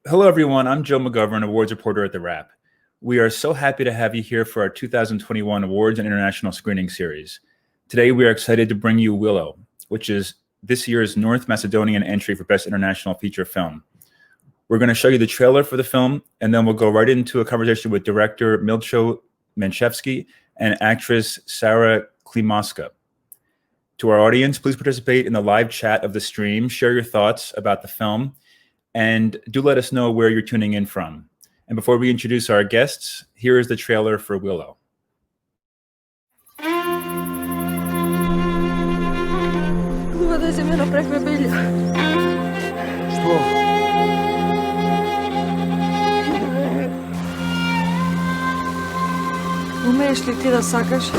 Hello, everyone. I'm Joe McGovern, awards reporter at TheWrap. We are so happy to have you here for our 2021 Awards and International Screening Series. Today, we are excited to bring you Willow, which is this year's North Macedonian entry for Best International Feature Film. We're going to show you the trailer for the film, and then we'll go right into a conversation with director Milcho Menchevsky and actress Sarah Klimaska. To our audience, please participate in the live chat of the stream, share your thoughts about the film, and do let us know where you're tuning in from. And before we introduce our guests, here is the trailer for Willow. Что? Умееш ли ти да сакаш?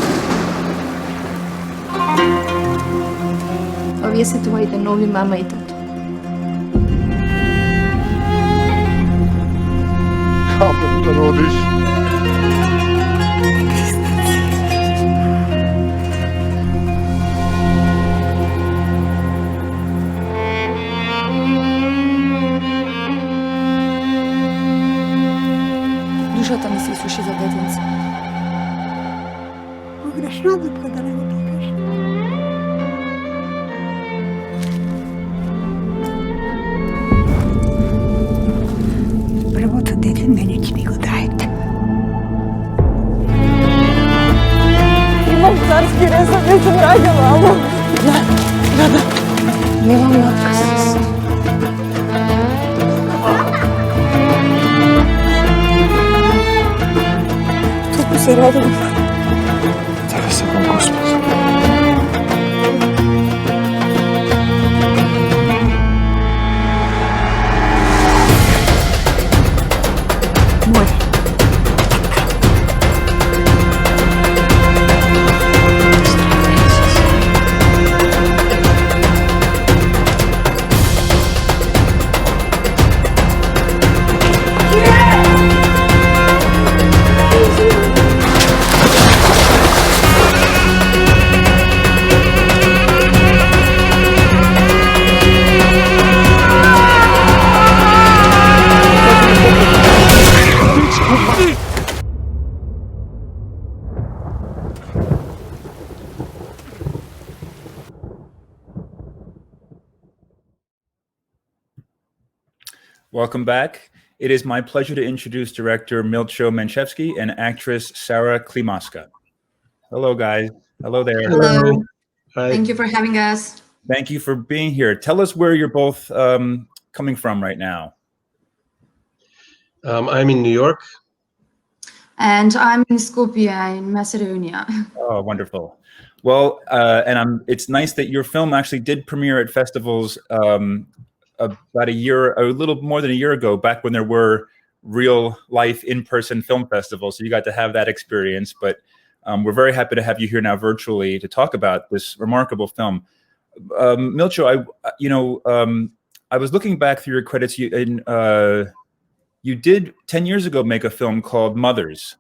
Вие се твоите нови мама и тато. Kako da rodiš? Душата ми се исуши за детенце. Погреш надупка да не го покажеш. Првото дете мене ќе ми го даете. Имам царски реза, не съм раѓала, ало. Немам отказ. Толку се радувам. Тебе се към Господ. Мој. Welcome back. It is my pleasure to introduce director Milcho Menchevsky and actress Sarah Klimaska. Hello, guys. Hello there. Hello. Hi. Thank you for having us. Thank you for being here. Tell us where you're both coming from right now. I'm in New York. And I'm in Skopje in Macedonia. Oh, wonderful. Well, it's nice that your film actually did premiere at festivals about a little more than a year ago, back when there were real life in-person film festivals. So you got to have that experience, but we're very happy to have you here now virtually to talk about this remarkable film. Milcho, I was looking back through your credits. You did 10 years ago make a film called Mothers,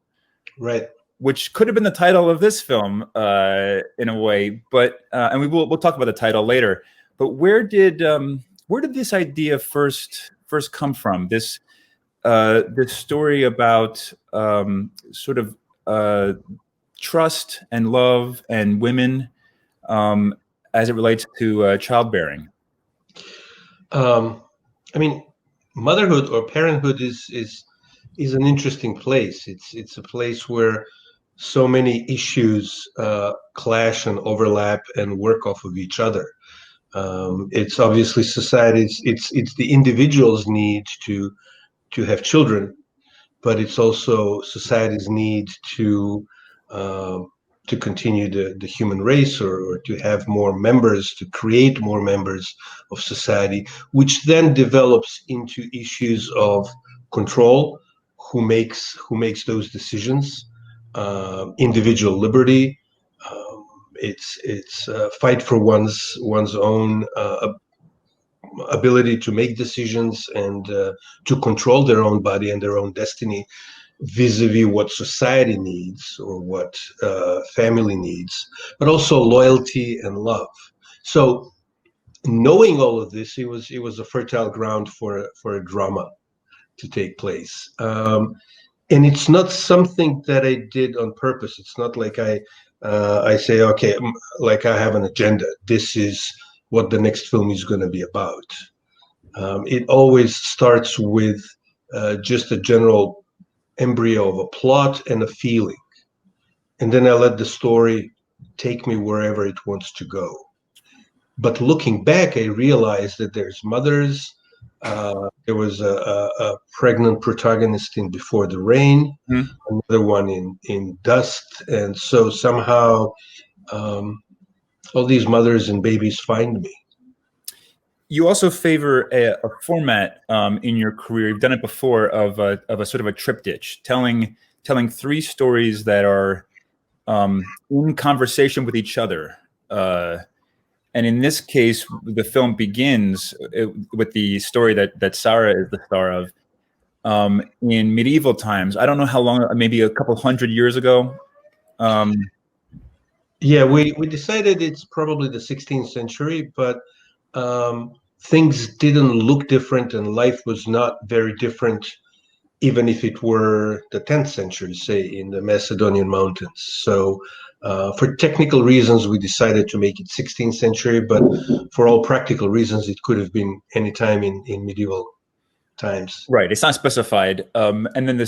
Right. which could have been the title of this film in a way, but and we'll talk about the title later. But where did this idea first come from? This story about sort of trust and love and women as it relates to childbearing. I mean, motherhood or parenthood is an interesting place. It's a place where so many issues clash and overlap and work off of each other. It's obviously society's. It's the individual's need to have children, but it's also society's need to continue the human race or to have more members, to create more members of society, which then develops into issues of control, who makes those decisions, individual liberty. It's fight for one's own ability to make decisions and to control their own body and their own destiny vis-a-vis what society needs or what family needs, but also loyalty and love. So knowing all of this, it was a fertile ground for a drama. to take place. And it's not something that I did on purpose. It's not like I say, okay, like I have an agenda. This is what the next film is going to be about. It always starts with just a general embryo of a plot and a feeling. And then I let the story take me wherever it wants to go. But looking back, I realized that there's mothers. There was a pregnant protagonist in Before the Rain, another one in Dust. And so somehow all these mothers and babies find me. You also favor a format in your career. You've done it before of a sort of a triptych, telling 3 stories that are in conversation with each other. And in this case, the film begins with the story that Sarah is the star of in medieval times. I don't know how long, maybe a couple hundred years ago. Yeah, we decided it's probably the 16th century, but things didn't look different and life was not very different, even if it were the 10th century, say, in the Macedonian mountains. So for technical reasons, we decided to make it 16th century, but for all practical reasons, it could have been any time in medieval times. Right, it's not specified. And then the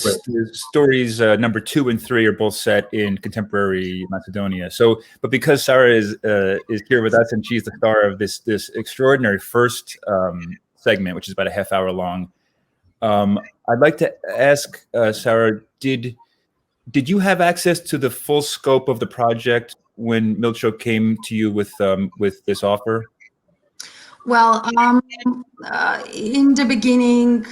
stories number 2 and 3 are both set in contemporary Macedonia. So, but because Sarah is here with us and she's the star of this extraordinary first segment, which is about a half hour long, I'd like to ask Sarah, did you have access to the full scope of the project when Milcho came to you with this offer? Well, in the beginning,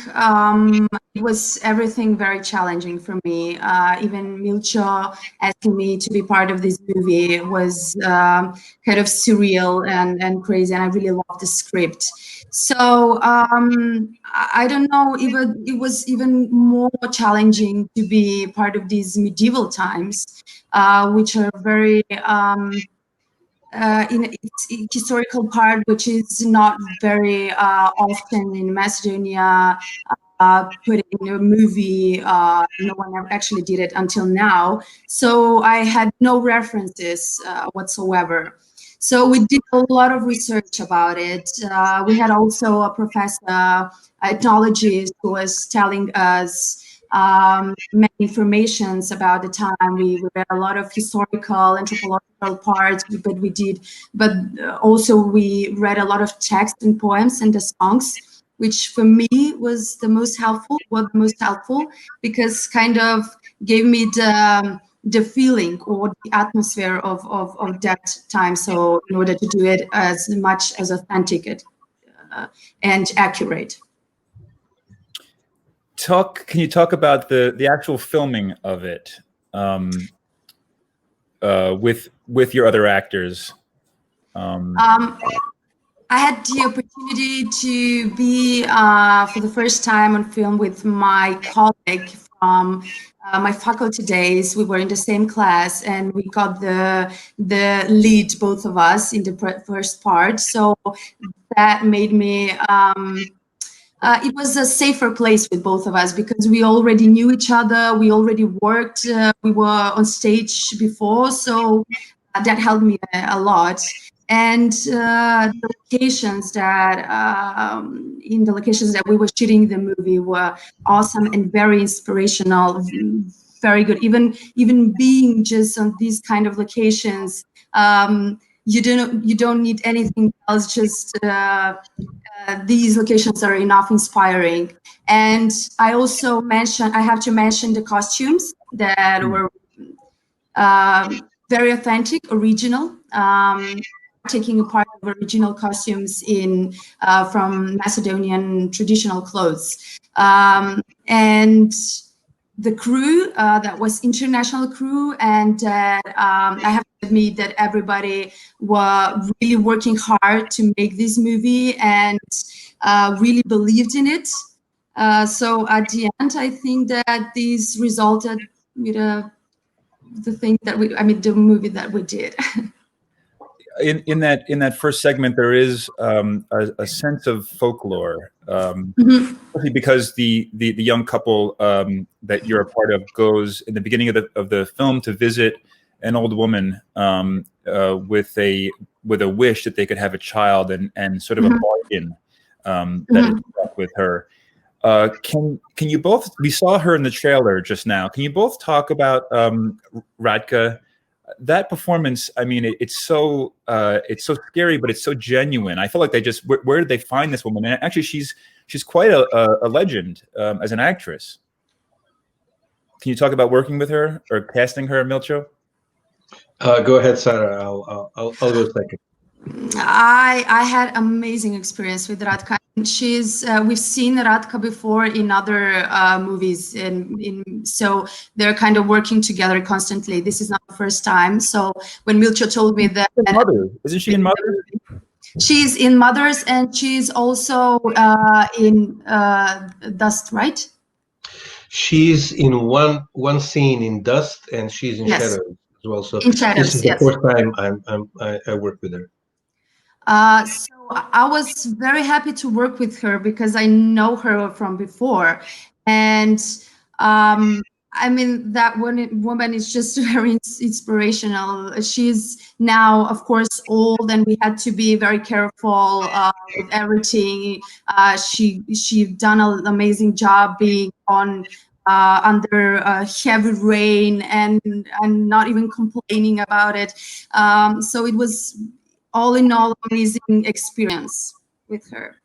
it was everything very challenging for me. Even Milcho asking me to be part of this movie was kind of surreal and crazy, and I really loved the script. So I don't know, it was even more challenging to be part of these medieval times, which are very in its historical part, which is not very often in Macedonia, put in a movie. No one ever actually did it until now. So I had no references whatsoever. So we did a lot of research about it. We had also a professor, ethnologist, who was telling us many informations about the time. We read a lot of historical, anthropological parts, but also we read a lot of text and poems and the songs, which for me was the most helpful, because kind of gave me the feeling or the atmosphere of that time. So in order to do it as much as authentic and accurate. Can you talk about the actual filming of it with your other actors? I had the opportunity to be for the first time on film with my colleague from my faculty days. We were in the same class, and we got the lead, both of us, in the first part. So that made me. It was a safer place with both of us because we already knew each other. We already worked. We were on stage before, so that helped me a lot. And the locations that in the locations that we were shooting the movie were awesome and very inspirational, very good. Even being just on these kind of locations, you don't need anything else. Just these locations are enough inspiring. And I have to mention the costumes that were very authentic, original. Taking a part of original costumes from Macedonian traditional clothes. And the crew, that was international crew, and I have to admit that everybody were really working hard to make this movie and really believed in it. So at the end, I think that this resulted with the movie that we did. in that first segment, there is a sense of folklore, especially because the young couple that you're a part of goes in the beginning of the film to visit an old woman with a wish that they could have a child, and sort of a bargain that is struck with her. Can you both? We saw her in the trailer just now. Can you both talk about Radka? That performance, I mean, it's so scary, but it's so genuine. I feel like they just where did they find this woman? And actually, she's quite a legend as an actress. Can you talk about working with her or casting her, Milcho? Go ahead, Sarah. I'll go second. I had amazing experience with Radka. She's we've seen Radka before in other movies, so they're kind of working together constantly. This is not the first time. So when Milcho told me that, Mother, isn't she in Mother? She's in Mothers, and she's also in Dust, right? She's in one scene in Dust, and she's in Shadows as well. So in Shadows, this is the first time I work with her. So I was very happy to work with her because I know her from before, and I mean that woman is just very inspirational. She's now, of course, old, and we had to be very careful with everything. She done an amazing job being on under heavy rain and not even complaining about it. So it was, all in all, amazing experience with her.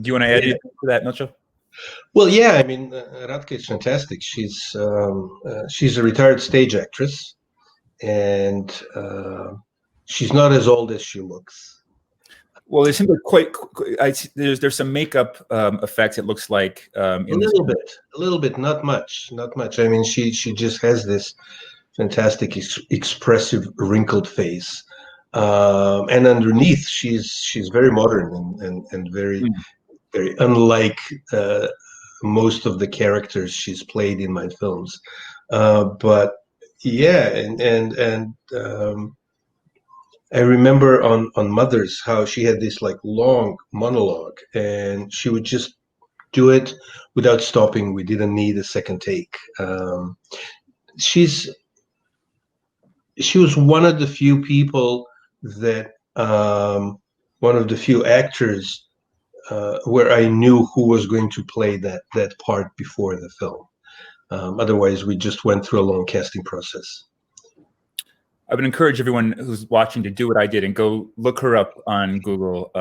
Do you want to add anything to that, Milcho? Well, yeah, I mean, Radka is fantastic. She's a retired stage actress, and she's not as old as she looks. Well, it seems like there's some makeup effects. It looks like a little bit, not much. I mean, she just has this fantastic, expressive, wrinkled face, and underneath she's very modern and very very unlike most of the characters she's played in my films. But yeah, and I remember on Mothers how she had this like long monologue, and she would just do it without stopping. We didn't need a second take. She was one of the few people that one of the few actors where I knew who was going to play that part before the film. Otherwise, we just went through a long casting process. I would encourage everyone who's watching to do what I did and go look her up on Google.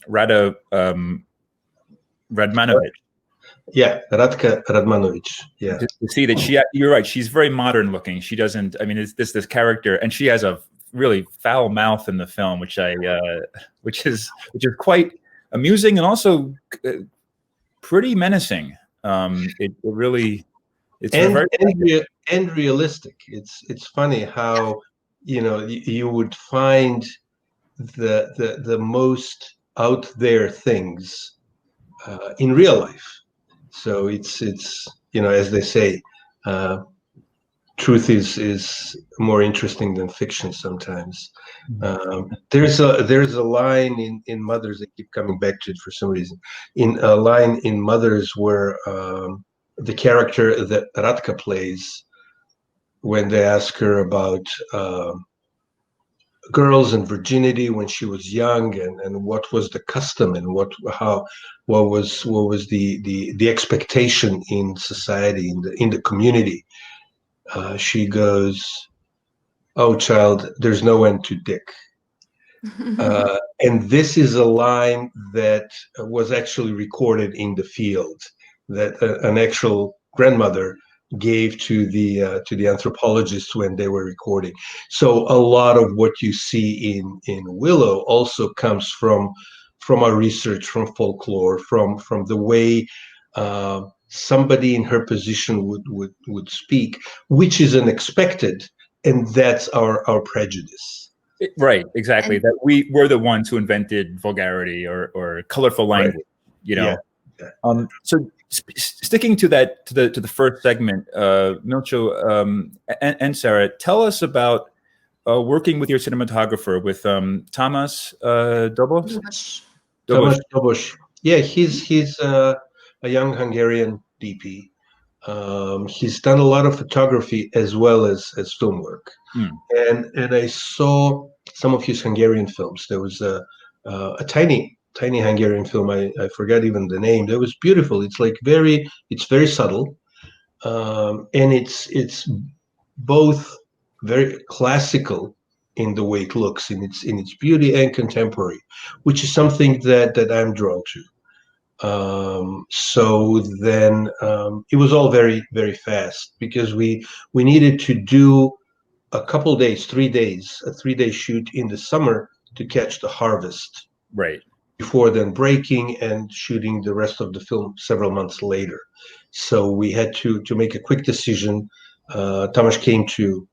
Rada Radmanovic. Yeah, Radka Radmanovic. Yeah, to see that you're right. She's very modern looking. She doesn't. I mean, it's this character, and she has a really foul mouth in the film, which is quite amusing and also pretty menacing. It's and realistic. It's funny how you would find the most out there things in real life. So it's as they say, truth is more interesting than fiction sometimes. There's a line in Mothers, I keep coming back to it for some reason. In a line in Mothers where the character that Radka plays, when they ask her about girls and virginity when she was young, and what was the custom, and what was the expectation in society, in the community, she goes, "Oh, child, there's no end to dick." And this is a line that was actually recorded in the field, that an actual grandmother gave to the anthropologists when they were recording. So a lot of what you see in Willow also comes from our research, from folklore, from the way somebody in her position would speak, which is unexpected, and that's our prejudice. Right, exactly. That we were the ones who invented vulgarity or colorful language. Right. Yeah. So sticking to the first segment, Milcho and Sarah, tell us about working with your cinematographer, with Tamas Dobos? Tamás Dobos. Yeah, he's a young Hungarian DP. He's done a lot of photography as well as film work. Mm. And I saw some of his Hungarian films. There was a tiny Hungarian film. I forgot even the name. That was beautiful. It's like it's very subtle, and it's both very classical in the way it looks, in its beauty, and contemporary, which is something that I'm drawn to. So then it was all very, very fast because we needed to do a couple days, 3 days, a 3-day shoot in the summer to catch the harvest. Right. Before then breaking and shooting the rest of the film several months later. So we had to make a quick decision. Tamas came to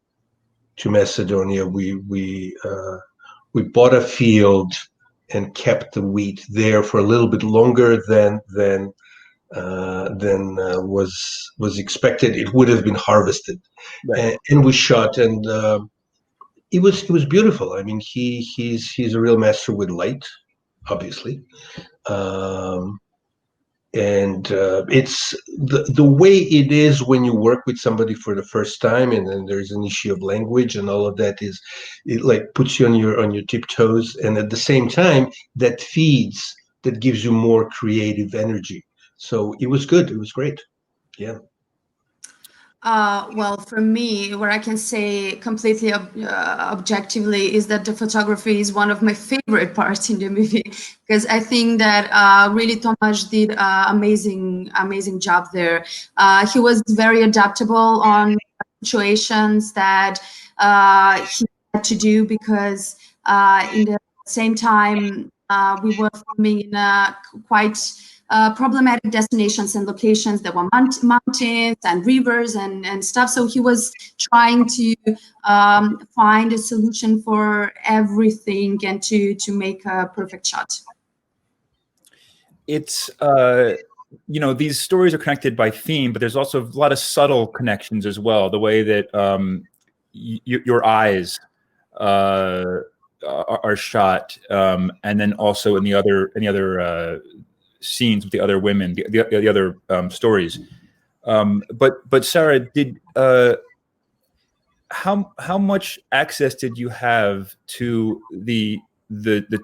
Macedonia. We bought a field and kept the wheat there for a little bit longer than was expected. It would have been harvested, Right. and we shot, and it was beautiful. I mean, he's a real master with light, obviously, and it's the way it is when you work with somebody for the first time, and then there's an issue of language and all of that. It like puts you on your tiptoes, and at the same time that gives you more creative energy. So it was good. It was great. Yeah. Well, for me, what I can say completely objectively is that the photography is one of my favorite parts in the movie, because I think that really Tomasz did amazing job there. He was very adaptable on situations that he had to do, because in the same time we were filming in a quite problematic destinations and locations that were mountains and rivers and stuff. So he was trying to find a solution for everything and to make a perfect shot. It's these stories are connected by theme, but there's also a lot of subtle connections as well. The way that your eyes are shot, and then also in the other scenes with the other women, the other stories. But Sarah, did how much access did you have to the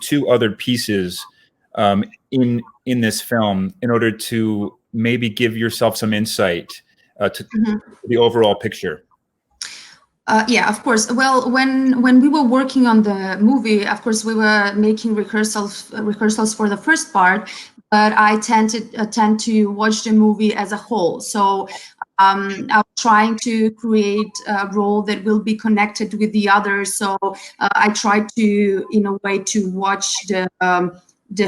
two other pieces in this film in order to maybe give yourself some insight to the overall picture? Yeah, of course. Well, when we were working on the movie, of course, we were making rehearsals for the first part, but I tend to watch the movie as a whole. So I was trying to create a role that will be connected with the others. So I tried to, in a way, to watch the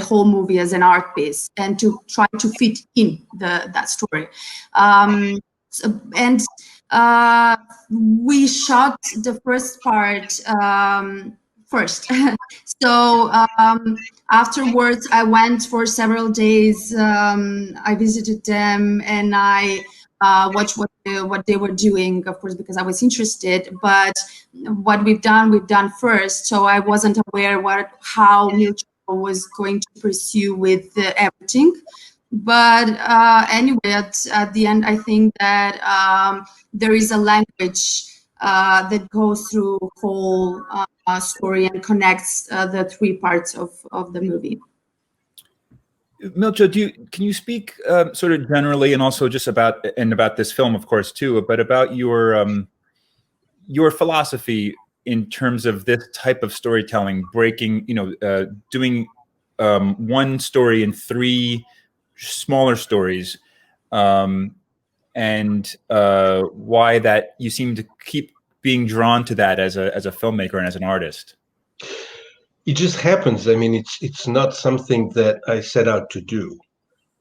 whole movie as an art piece and to try to fit in that story. We shot the first part first. So afterwards, I went for several days. I visited them and I watched what they were doing, of course, because I was interested. But what we've done first. So I wasn't aware how Milcho was going to pursue with everything. But anyway, at the end, I think that there is a language that goes through whole story and connects the three parts of the movie. Milcho, can you speak sort of generally, and also just about this film, of course, too, but about your philosophy in terms of this type of storytelling, breaking, doing one story in three smaller stories, and why that you seem to keep being drawn to that as a filmmaker and as an artist? It just happens. I mean, it's not something that I set out to do,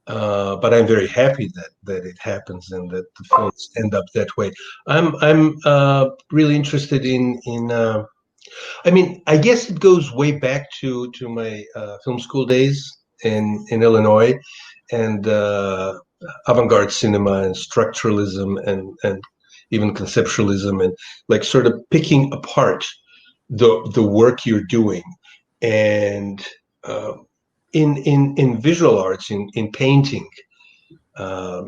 but I'm very happy that it happens and that the films end up that way. I'm really interested in. I mean, I guess it goes way back to my film school days in Illinois, and avant-garde cinema and structuralism and even conceptualism, and like sort of picking apart the work you're doing. And in visual arts, in painting,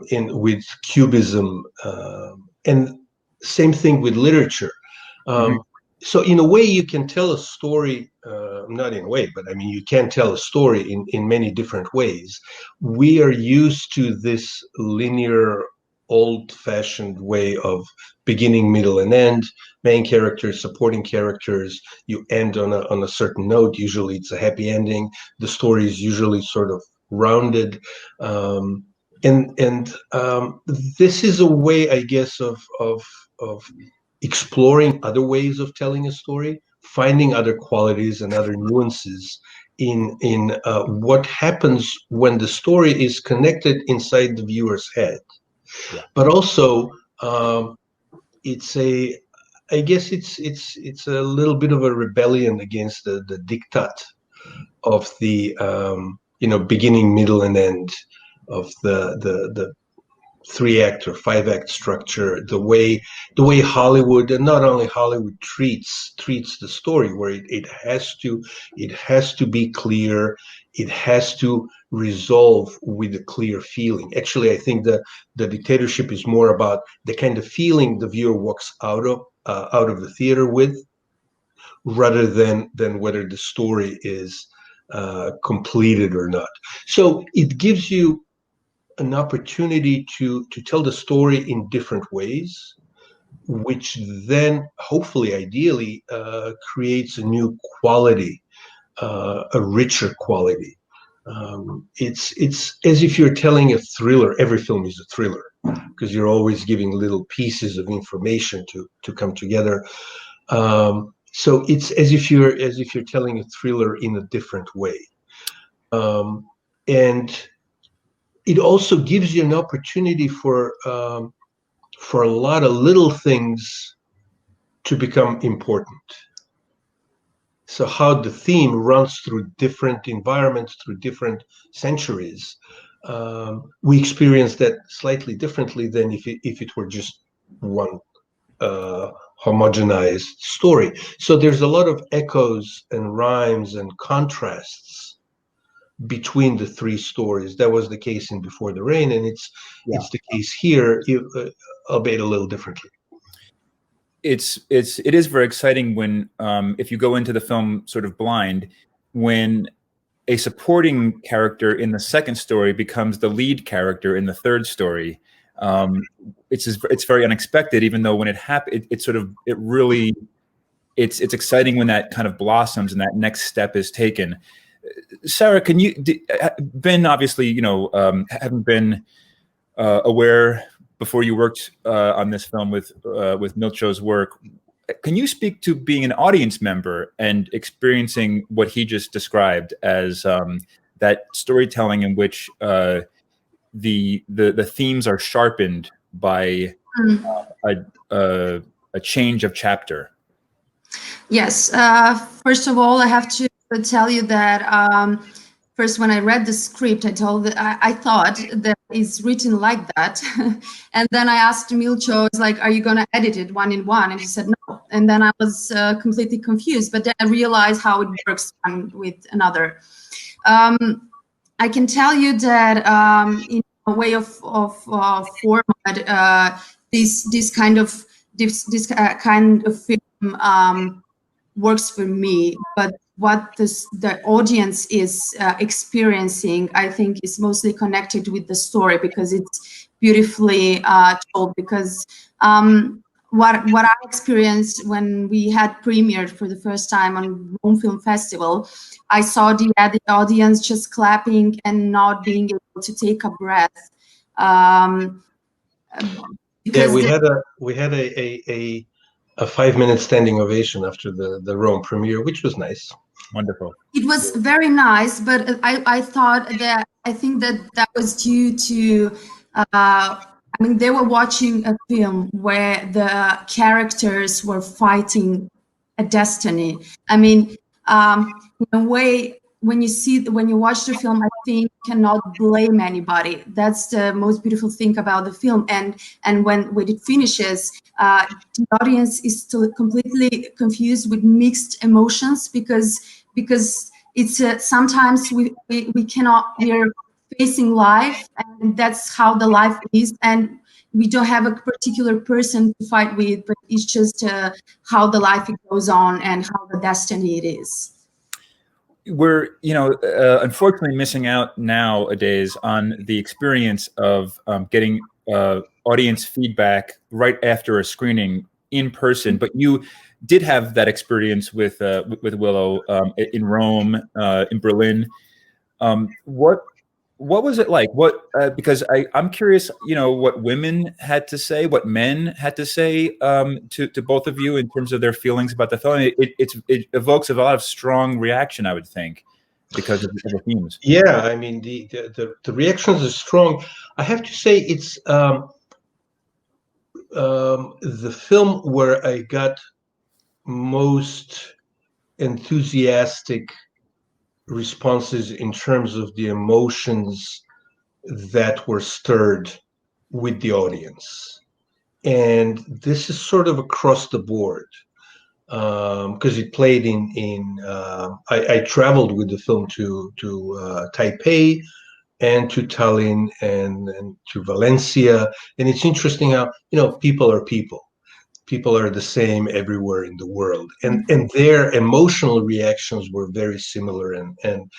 in with cubism, and same thing with literature. Mhm. So in a way, you can tell a story. Not in a way, but I mean, you can tell a story in many different ways. We are used to this linear, old-fashioned way of beginning, middle, and end. Main characters, supporting characters. You end on a certain note. Usually, it's a happy ending. The story is usually sort of rounded. And this is a way, I guess, of exploring other ways of telling a story, finding other qualities and other nuances in what happens when the story is connected inside the viewer's head. Yeah. But also, it's a, I guess it's a little bit of a rebellion against the diktat of the beginning, middle, and end of the 3 act or 5 act structure, the way Hollywood, and not only Hollywood, treats the story, where it has to be clear, it has to resolve with a clear feeling. Actually, I think the dictatorship is more about the kind of feeling the viewer walks out of the theater with, rather than whether the story is completed or not. So it gives you an opportunity to tell the story in different ways, which then hopefully, ideally, creates a new quality, a richer quality. It's as if you're telling a thriller. Every film is a thriller because you're always giving little pieces of information to come together. So it's as if you're telling a thriller in a different way, and it also gives you an opportunity for a lot of little things to become important. So how the theme runs through different environments, through different centuries, we experience that slightly differently than if it were just one homogenized story. So there's a lot of echoes and rhymes and contrasts between the 3 stories. That was the case in Before the Rain, and it's the case here, albeit a little differently. It is very exciting when if you go into the film sort of blind, when a supporting character in the second story becomes the lead character in the third story. It's very unexpected, even though when it happens, it's exciting when that kind of blossoms and that next step is taken. Sarah, can you, Ben, obviously, haven't been aware before you worked on this film with Milcho's work. Can you speak to being an audience member and experiencing what he just described as that storytelling in which the themes are sharpened by a change of chapter? Yes. First of all, I have to tell you that first, when I read the script, I thought that it's written like that. And then I asked Milcho, "It's like, are you going to edit it 1-in-1?" And he said no. And then I was completely confused. But then I realized how it works one with another. I can tell you that in a way of format, this kind of film works for me, but what the audience is experiencing, I think, is mostly connected with the story, because it's beautifully told. Because what I experienced when we had premiered for the first time on Rome Film Festival, I saw the audience just clapping and not being able to take a breath. Yeah, we had a 5-minute standing ovation after the Rome premiere, which was nice. Wonderful. It was very nice, but I think that was due to they were watching a film where the characters were fighting a destiny. In a way, when you watch the film, I think you cannot blame anybody. That's the most beautiful thing about the film. And when it finishes, the audience is still completely confused with mixed emotions because it's sometimes we cannot, we're facing life, and that's how the life is, and we don't have a particular person to fight with, but it's just how the life goes on and how the destiny it is. We're, unfortunately missing out nowadays on the experience of getting audience feedback right after a screening in person. But you did have that experience with Willow in Rome, in Berlin. What was it like? Because I'm curious, what women had to say, what men had to say to both of you in terms of their feelings about the film. It evokes a lot of strong reaction, I would think, because of the themes. Yeah, I mean the reactions are strong. I have to say it's the film where I got most enthusiastic responses in terms of the emotions that were stirred with the audience. And this is sort of across the board, because it played I traveled with the film to Taipei and to Tallinn and to Valencia. And it's interesting how, people are people. People are the same everywhere in the world, and their emotional reactions were very similar and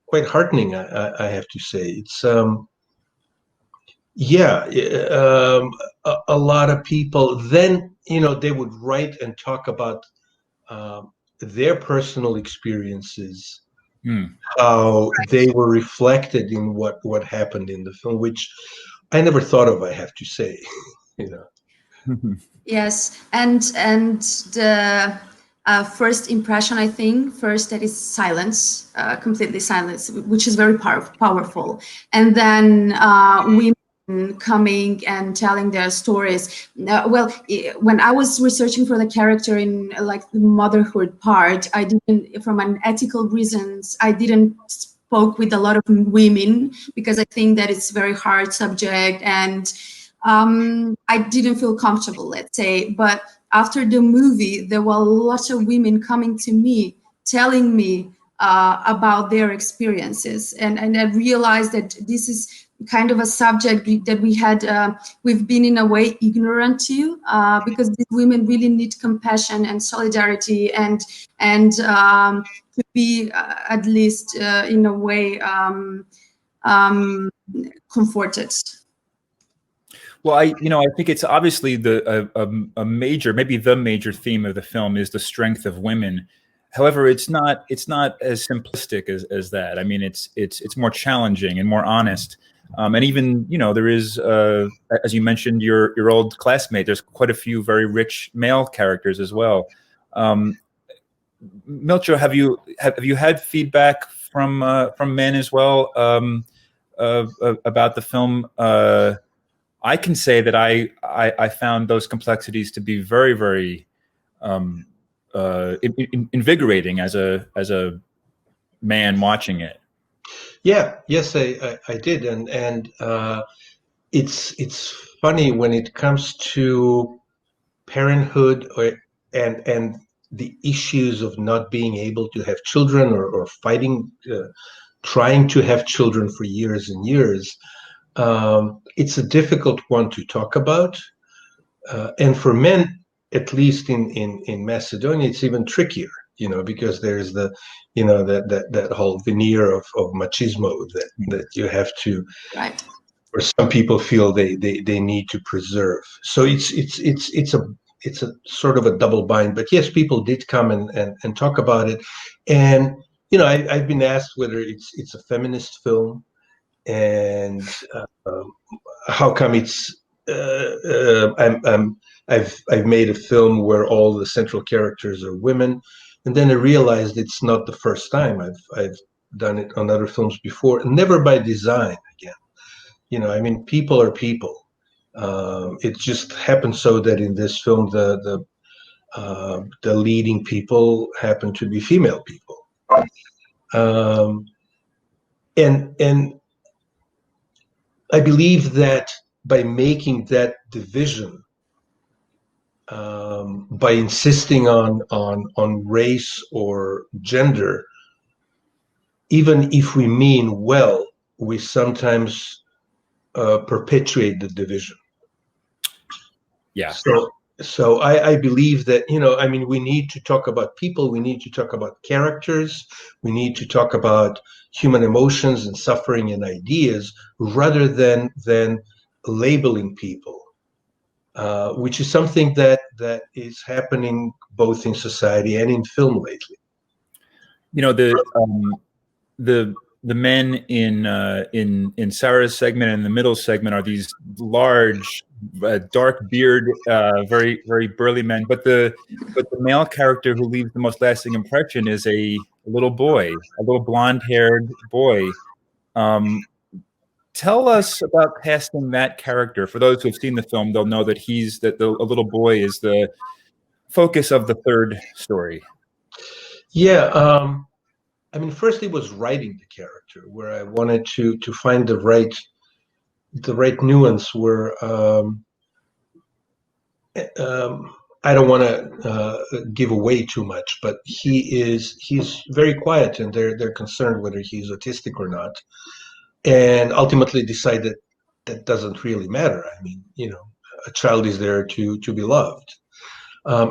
quite heartening. I have to say, it's a lot of people. Then they would write and talk about their personal experiences, how they were reflected in what happened in the film, which I never thought of. I have to say, Yes, and the first impression, I think, first that is silence, completely silence, which is very powerful. And then women coming and telling their stories. When I was researching for the character in like the motherhood part, I didn't, from an ethical reasons, I didn't spoke with a lot of women because I think that it's a very hard subject, and I didn't feel comfortable, let's say. But after the movie, there were lots of women coming to me, telling me about their experiences. And I realized that this is kind of a subject that we've been in a way ignorant to, because these women really need compassion and solidarity and to be at least in a way comforted. Well, I think it's obviously a major, maybe the major theme of the film is the strength of women. However, it's not as simplistic as that. I mean, it's more challenging and more honest. And even, there is, as you mentioned, your old classmate, there's quite a few very rich male characters as well. Milcho, have you had feedback from men as well about the film? I can say that I found those complexities to be very, very invigorating as a man watching it. Yes, I did, and it's funny when it comes to parenthood and the issues of not being able to have children or fighting, trying to have children for years and years. It's a difficult one to talk about, and for men, at least in Macedonia, it's even trickier. Because there's that whole veneer of machismo that you have to, right, or some people feel they need to preserve. So it's a sort of a double bind. But yes, people did come and talk about it, and I've been asked whether it's a feminist film, and how come I've made a film where all the central characters are women. And then I realized it's not the first time. I've done it on other films before, never by design. Again, I mean, people are people. It just happened so that in this film, the leading people happen to be female people. And I believe that by making that division, by insisting on race or gender, even if we mean well, we sometimes perpetuate the division. Yeah. So I believe that, I mean, we need to talk about people, we need to talk about characters, we need to talk about human emotions and suffering and ideas, rather than labeling people, which is something that is happening both in society and in film lately. The men in Sarah's segment and the middle segment are these large, dark beard, very very burly men. But the male character who leaves the most lasting impression is a little boy, a little blonde-haired boy. Tell us about casting that character. For those who have seen the film, they'll know that a little boy is the focus of the third story. Yeah. I mean, first it was writing the character, where I wanted to find the right nuance, where I don't want to give away too much, but he's very quiet, and they're concerned whether he's autistic or not, and ultimately decided that doesn't really matter. I mean, a child is there to be loved.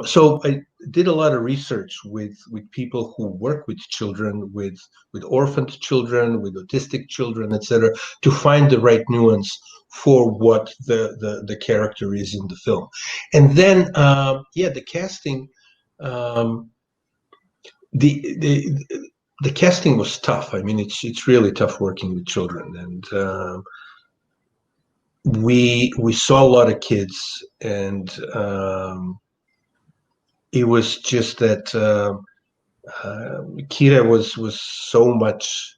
So I did a lot of research with people who work with children, with orphaned children, with autistic children, etc., to find the right nuance for what the character is in the film. And then, the casting, the casting was tough. I mean, it's really tough working with children, and we saw a lot of kids, and it was just that Kira was so much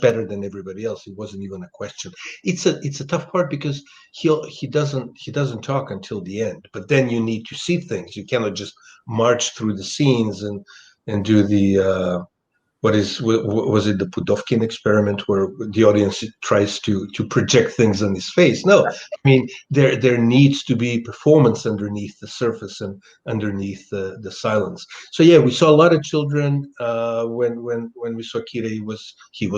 better than everybody else. It wasn't even a question. It's a tough part because he doesn't talk until the end. But then you need to see things. You cannot just march through the scenes and do the was it the Pudovkin experiment, where the audience tries to project things on his face? No, I mean, there needs to be performance underneath the surface and underneath the silence. So yeah, we saw a lot of children. When we saw Kira, he was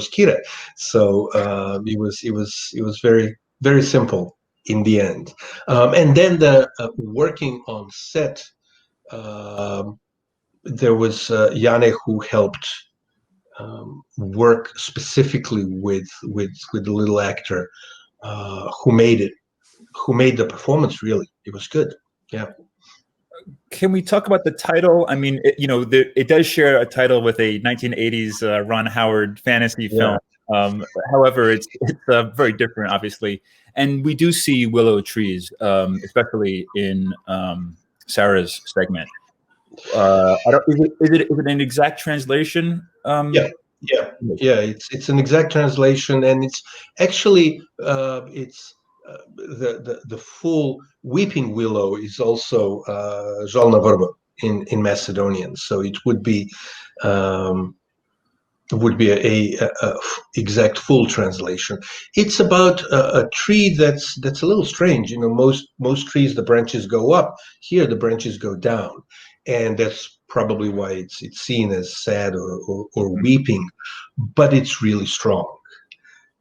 Kira. So it was very very simple in the end. And then the working on set, there was Jane, who helped work specifically with the little actor, who made the performance. Really, it was good. Yeah. Can we talk about the title? I mean, it does share a title with a 1980s Ron Howard fantasy film. However, it's very different, obviously. And we do see willow trees, especially in Sarah's segment. Is it an exact translation? Yeah. It's an exact translation, and it's actually it's the full weeping willow is also Zhalna Vrba in Macedonian. So it would be a exact full translation. It's about a tree that's a little strange. Most trees, the branches go up. Here the branches go down, and that's probably why it's seen as sad or weeping, but it's really strong.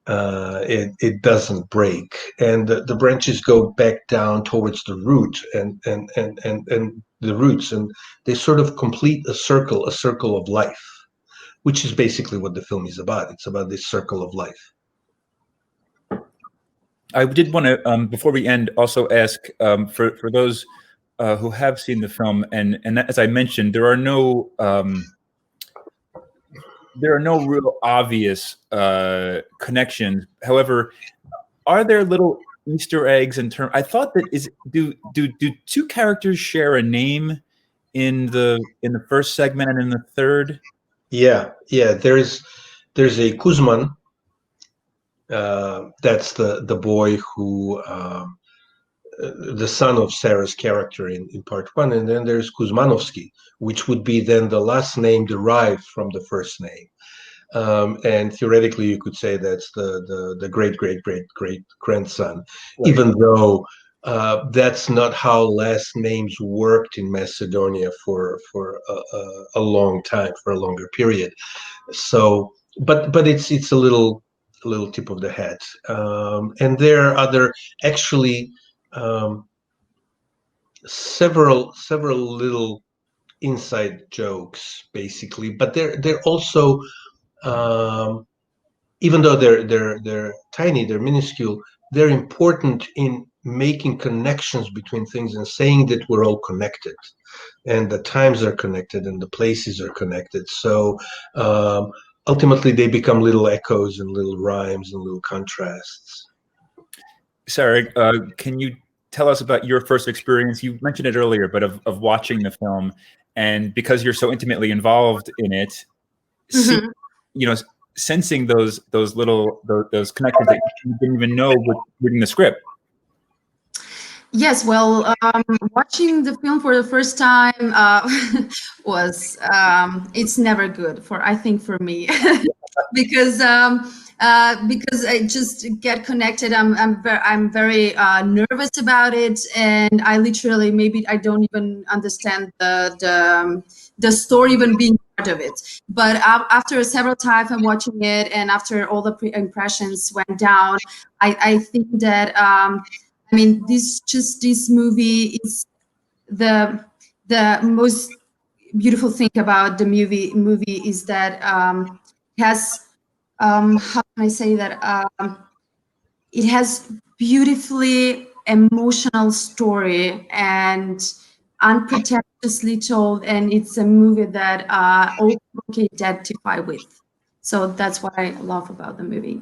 It doesn't break, and the branches go back down towards the root and the roots, and they sort of complete a circle of life, which is basically what the film is about. It's about this circle of life. I did want to, before we end, also ask for those who have seen the film, and as I mentioned, there are no real obvious connections. However, are there little Easter eggs in terms? I thought that do two characters share a name in the first segment and in the third? Yeah. There's a Kuzman. That's the boy who the son of Sarah's character in part one, and then there's Kuzmanovsky, which would be then the last name derived from the first name. And theoretically, you could say that's the great great great great grandson, Right. even though that's not how last names worked in Macedonia for a long time, for a longer period. So, but it's a little tip of the hat, and there are other actually several little inside jokes basically, but they're also even though they're tiny, they're minuscule, they're important in making connections between things and saying that we're all connected, and the times are connected and the places are connected. So ultimately, they become little echoes and little rhymes and little contrasts. Sarah, can you tell us about your first experience? You mentioned it earlier, but of watching the film, and because you're so intimately involved in it, sensing those connections that you didn't even know with reading the script. Yes, well, watching the film for the first time was it's never good I think for me because I just get connected. I'm very nervous about it, and I literally maybe I don't even understand the story even being part of it. But after several times I'm watching it, and after all the impressions went down, I think that I mean, this movie is the most beautiful thing about the movie is that it has how can I say that it has beautifully emotional story and unpretentiously told, and it's a movie that all people can identify with. So that's what I love about the movie.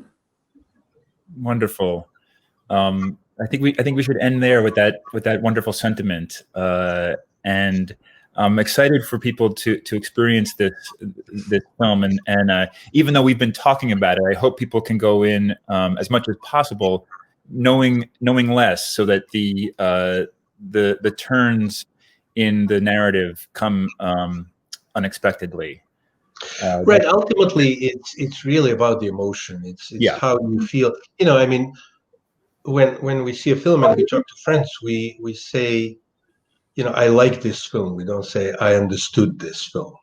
Wonderful. I think we should end there with that wonderful sentiment, and I'm excited for people to experience this film, and even though we've been talking about it, I hope people can go in as much as possible, knowing less, so that the turns in the narrative come unexpectedly. Right. Ultimately, it's really about the emotion. It's how you feel. I mean, when we see a film and we talk to friends, we say, I like this film. We don't say I understood this film.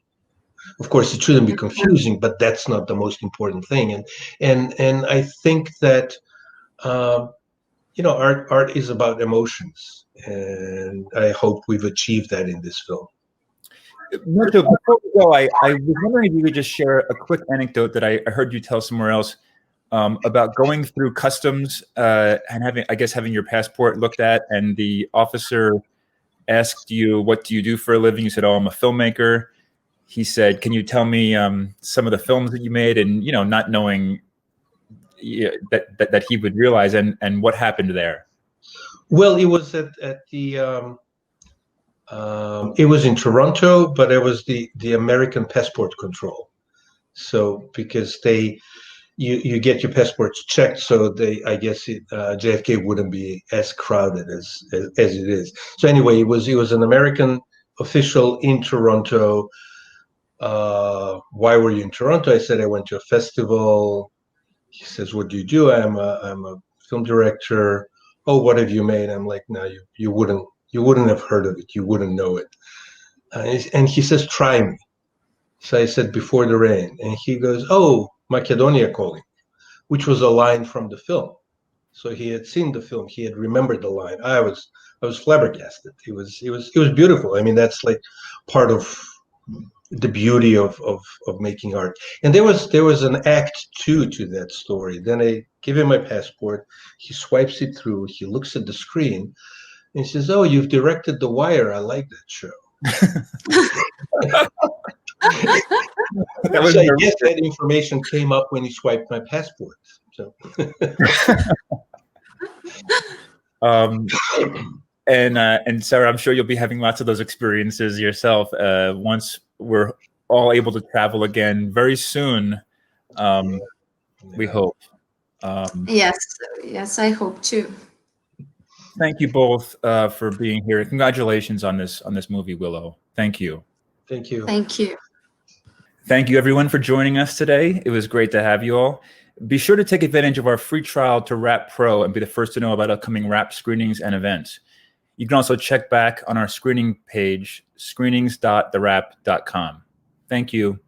Of course, it shouldn't be confusing, but that's not the most important thing. And I think that art is about emotions, and I hope we've achieved that in this film. Mirko, before we go, I was wondering if you could just share a quick anecdote that I heard you tell somewhere else about going through customs and having your passport looked at, and the officer asked you, "What do you do for a living?" You said, "Oh, I'm a filmmaker." He said, "Can you tell me some of the films that you made?" And not knowing that he would realize, and what happened there. Well, it was at the. It was in Toronto, but it was the American passport control. So because you get your passports checked, so I guess JFK wouldn't be as crowded as it is. So anyway, it was an American official in Toronto. Why were you in Toronto? I said I went to a festival. He says, "What do you do?" I'm a film director. "Oh, what have you made?" I'm like, "No, you wouldn't have heard of it. You wouldn't know it." And he says, "Try me." So I said, "Before the Rain." And he goes, "Oh, Macedonia Calling," which was a line from the film. So he had seen the film. He had remembered the line. I was flabbergasted. It was beautiful. I mean, that's like part of the beauty of making art. And there was an act two to that story. Then I give him my passport. He swipes it through. He looks at the screen. And he says, "Oh, you've directed The Wire. I like that show." So I guess that information came up when he swiped my passport. So. And Sarah, I'm sure you'll be having lots of those experiences yourself once we're all able to travel again very soon. We hope. Yes, I hope too. thank you both for being here. Congratulations on this movie, Willow. Thank you. Thank you. Thank you. Thank you, everyone, for joining us today. It was great to have you all. Be sure to take advantage of our free trial to Wrap Pro and be the first to know about upcoming Wrap screenings and events. You can also check back on our screening page, screenings.thewrap.com. Thank you.